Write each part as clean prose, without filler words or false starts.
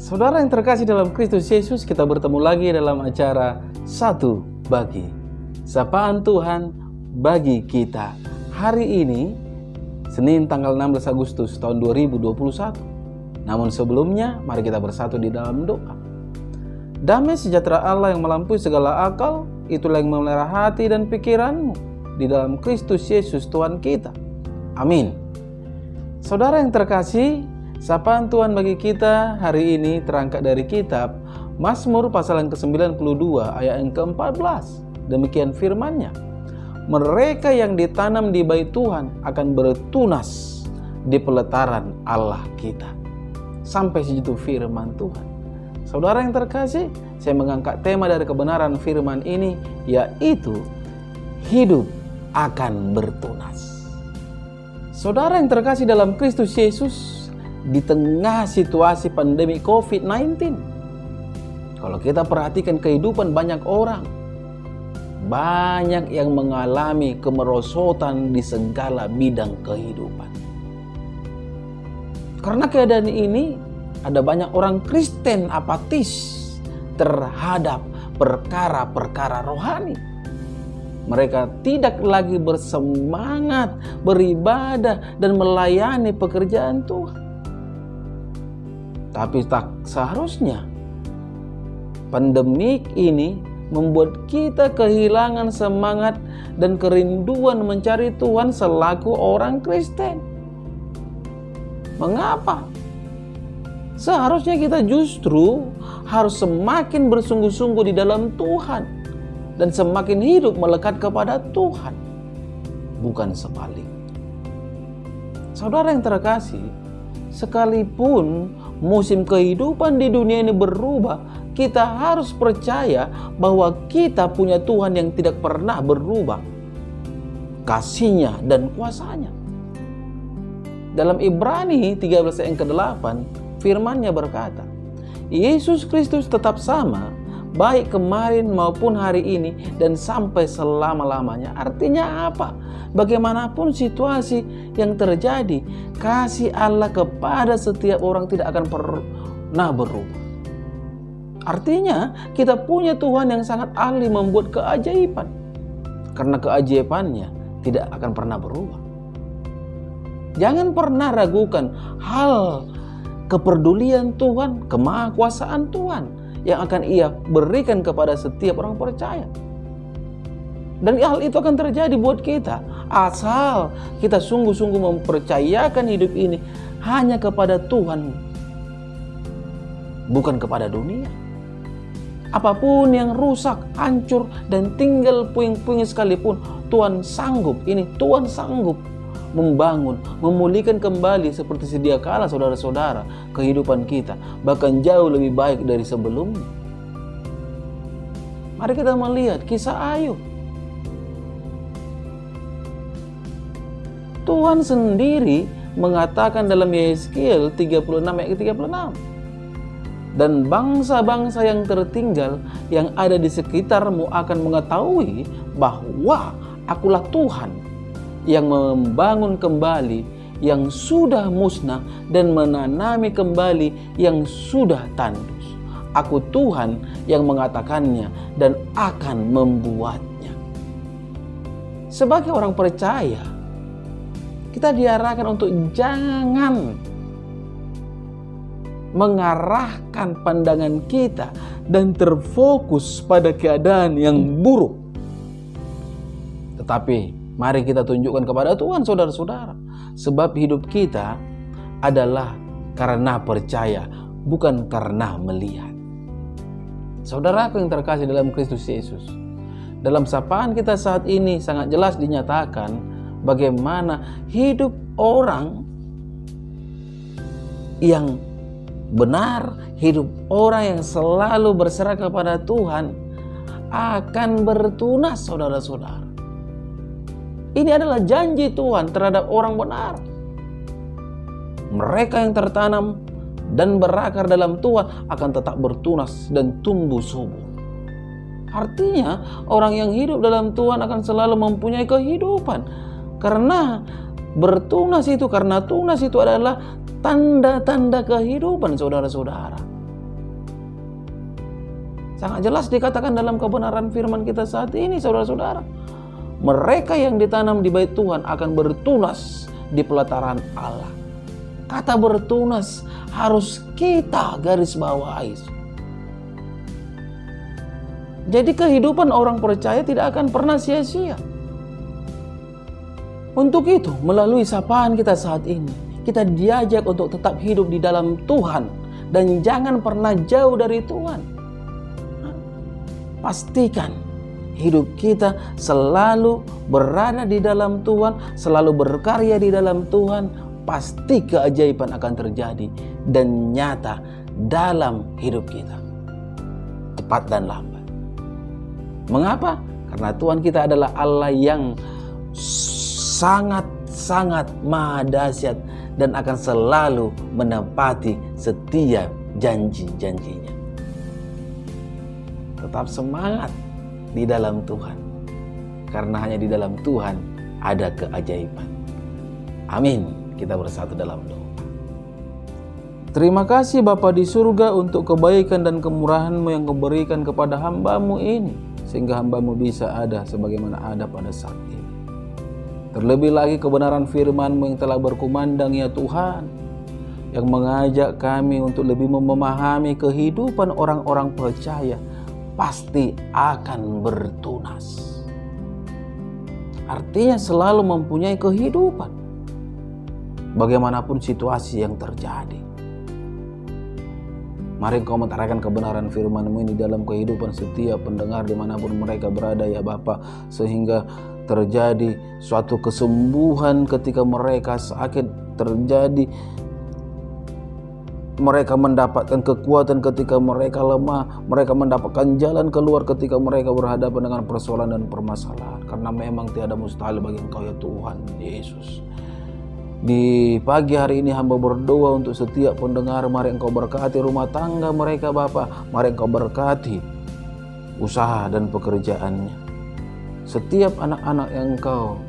Saudara yang terkasih dalam Kristus Yesus, kita bertemu lagi dalam acara Satu Bagi. Sapaan Tuhan bagi kita. Hari ini, Senin tanggal 16 Agustus tahun 2021. Namun sebelumnya, mari kita bersatu di dalam doa. Damai sejahtera Allah yang melampaui segala akal, itulah yang memelihara hati dan pikiranmu di dalam Kristus Yesus Tuhan kita. Amin. Saudara yang terkasih, sapaan Tuhan bagi kita hari ini terangkat dari kitab Mazmur pasal yang ke-92 ayat yang ke-14. Demikian firman-Nya. Mereka yang ditanam di bait Tuhan akan bertunas di pelataran Allah kita. Sampai segitu firman Tuhan. Saudara yang terkasih, saya mengangkat tema dari kebenaran firman ini, yaitu hidup akan bertunas. Saudara yang terkasih dalam Kristus Yesus, di tengah situasi pandemi COVID-19, kalau kita perhatikan kehidupan banyak orang, banyak yang mengalami kemerosotan di segala bidang kehidupan. Karena keadaan ini, ada banyak orang Kristen apatis terhadap perkara-perkara rohani. Mereka tidak lagi bersemangat beribadah dan melayani pekerjaan Tuhan. Tapi tak seharusnya. Pandemik ini membuat kita kehilangan semangat dan kerinduan mencari Tuhan selaku orang Kristen. Mengapa? Seharusnya kita justru harus semakin bersungguh-sungguh di dalam Tuhan dan semakin hidup melekat kepada Tuhan, bukan sebaliknya. Saudara yang terkasih, sekalipun musim kehidupan di dunia ini berubah, kita harus percaya bahwa kita punya Tuhan yang tidak pernah berubah, kasih-Nya dan kuasa-Nya. Dalam Ibrani 13 ayat ke-8, firman-Nya berkata, Yesus Kristus tetap sama, baik kemarin maupun hari ini dan sampai selama-lamanya. Artinya apa? Bagaimanapun situasi yang terjadi, kasih Allah kepada setiap orang tidak akan pernah berubah. Artinya kita punya Tuhan yang sangat ahli membuat keajaiban, karena keajaibannya tidak akan pernah berubah. Jangan pernah ragukan hal kepedulian Tuhan, kemahakuasaan Tuhan yang akan Ia berikan kepada setiap orang percaya. Dan hal itu akan terjadi buat kita asal kita sungguh-sungguh mempercayakan hidup ini hanya kepada Tuhan, bukan kepada dunia. Apapun yang rusak, hancur, dan tinggal puing-puing sekalipun, Tuhan sanggup, Tuhan sanggup membangun, memulihkan kembali seperti sedia kala saudara-saudara kehidupan kita, bahkan jauh lebih baik dari sebelumnya. Mari kita melihat kisah Ayub. Tuhan sendiri mengatakan dalam Yesaya 36 ayat 36, dan bangsa-bangsa yang tertinggal yang ada di sekitarmu akan mengetahui bahwa Akulah Tuhan yang membangun kembali yang sudah musnah dan menanami kembali yang sudah tandus. Aku Tuhan yang mengatakannya dan akan membuatnya. Sebagai orang percaya, kita diarahkan untuk jangan mengarahkan pandangan kita dan terfokus pada keadaan yang buruk. Tetapi mari kita tunjukkan kepada Tuhan, saudara-saudara, sebab hidup kita adalah karena percaya, bukan karena melihat. Saudaraku yang terkasih dalam Kristus Yesus, dalam sapaan kita saat ini sangat jelas dinyatakan bagaimana hidup orang yang benar, hidup orang yang selalu berserah kepada Tuhan akan bertunas, saudara-saudara. Ini adalah janji Tuhan terhadap orang benar. Mereka yang tertanam dan berakar dalam Tuhan akan tetap bertunas dan tumbuh subur. Artinya orang yang hidup dalam Tuhan akan selalu mempunyai kehidupan. Karena tunas itu adalah tanda-tanda kehidupan, saudara-saudara. Sangat jelas dikatakan dalam kebenaran firman kita saat ini, saudara-saudara. Mereka yang ditanam di bait Tuhan akan bertunas di pelataran Allah. Kata bertunas harus kita garis bawahi. Jadi kehidupan orang percaya tidak akan pernah sia-sia. Untuk itu, melalui sapaan kita saat ini, kita diajak untuk tetap hidup di dalam Tuhan dan jangan pernah jauh dari Tuhan. Pastikan hidup kita selalu berada di dalam Tuhan, selalu berkarya di dalam Tuhan. Pasti keajaiban akan terjadi dan nyata dalam hidup kita, cepat dan lambat. Mengapa? Karena Tuhan kita adalah Allah yang sangat maha dahsyat dan akan selalu menepati setiap janji-janjinya. Tetap semangat di dalam Tuhan, karena hanya di dalam Tuhan ada keajaiban. Amin. Kita bersatu dalam doa. Terima kasih Bapa di surga untuk kebaikan dan kemurahan-Mu yang Kau berikan kepada hamba-Mu ini, sehingga hamba-Mu bisa ada sebagaimana ada pada saat ini. Terlebih lagi kebenaran firman-Mu yang telah berkumandang ya Tuhan, yang mengajak kami untuk lebih memahami kehidupan orang-orang percaya pasti akan bertunas. Artinya selalu mempunyai kehidupan bagaimanapun situasi yang terjadi. Mari Kau mentarakan kebenaran firman-Mu ini dalam kehidupan setiap pendengar dimanapun mereka berada ya Bapa, sehingga terjadi suatu kesembuhan ketika mereka sakit, terjadi mereka mendapatkan kekuatan ketika mereka lemah, mereka mendapatkan jalan keluar ketika mereka berhadapan dengan persoalan dan permasalahan, karena memang tiada mustahil bagi Engkau ya Tuhan Yesus. Di pagi hari ini hamba berdoa untuk setiap pendengar, mari Engkau berkati rumah tangga mereka Bapa, mari Engkau berkati usaha dan pekerjaannya. Setiap anak-anak yang Engkau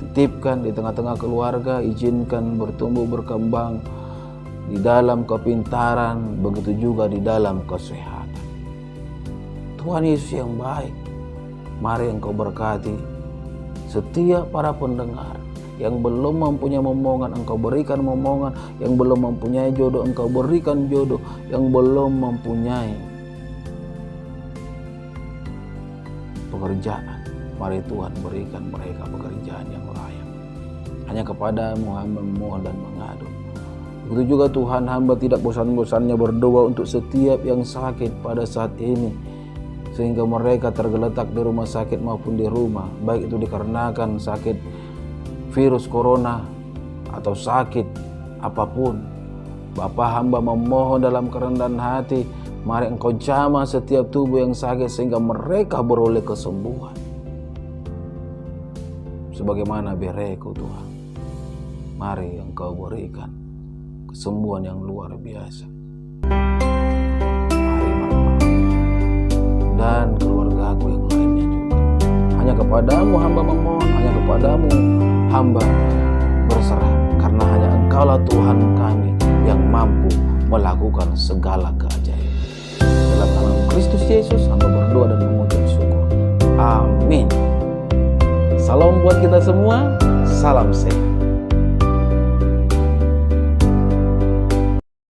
titipkan di tengah-tengah keluarga, izinkan bertumbuh berkembang di dalam kepintaran, begitu juga di dalam kesehatan. Tuhan Yesus yang baik, mari Engkau berkati setiap para pendengar yang belum mempunyai momongan, Engkau berikan momongan, yang belum mempunyai jodoh, Engkau berikan jodoh, yang belum mempunyai pekerjaan, mari Tuhan berikan mereka pekerjaan yang layak. Hanya kepadamu hamba memohon dan mengadu. Begitu juga Tuhan, hamba tidak bosan-bosannya berdoa untuk setiap yang sakit pada saat ini, sehingga mereka tergeletak di rumah sakit maupun di rumah, baik itu dikarenakan sakit virus corona atau sakit apapun. Bapa, hamba memohon dalam kerendahan hati, mari Engkau jamah setiap tubuh yang sakit sehingga mereka beroleh kesembuhan sebagaimana bereku Tuhan. Mari Engkau berikan kesembuhan yang luar biasa. Mari Mama dan keluarga aku yang lainnya juga. Hanya kepadamu hamba memohon, hanya kepadamu hamba berserah, karena hanya Engkaulah Tuhan kami yang mampu melakukan segala keajaiban. Dalam nama Kristus Yesus hamba berdoa dan mengucap syukur. Amin. Salam buat kita semua, salam sehat.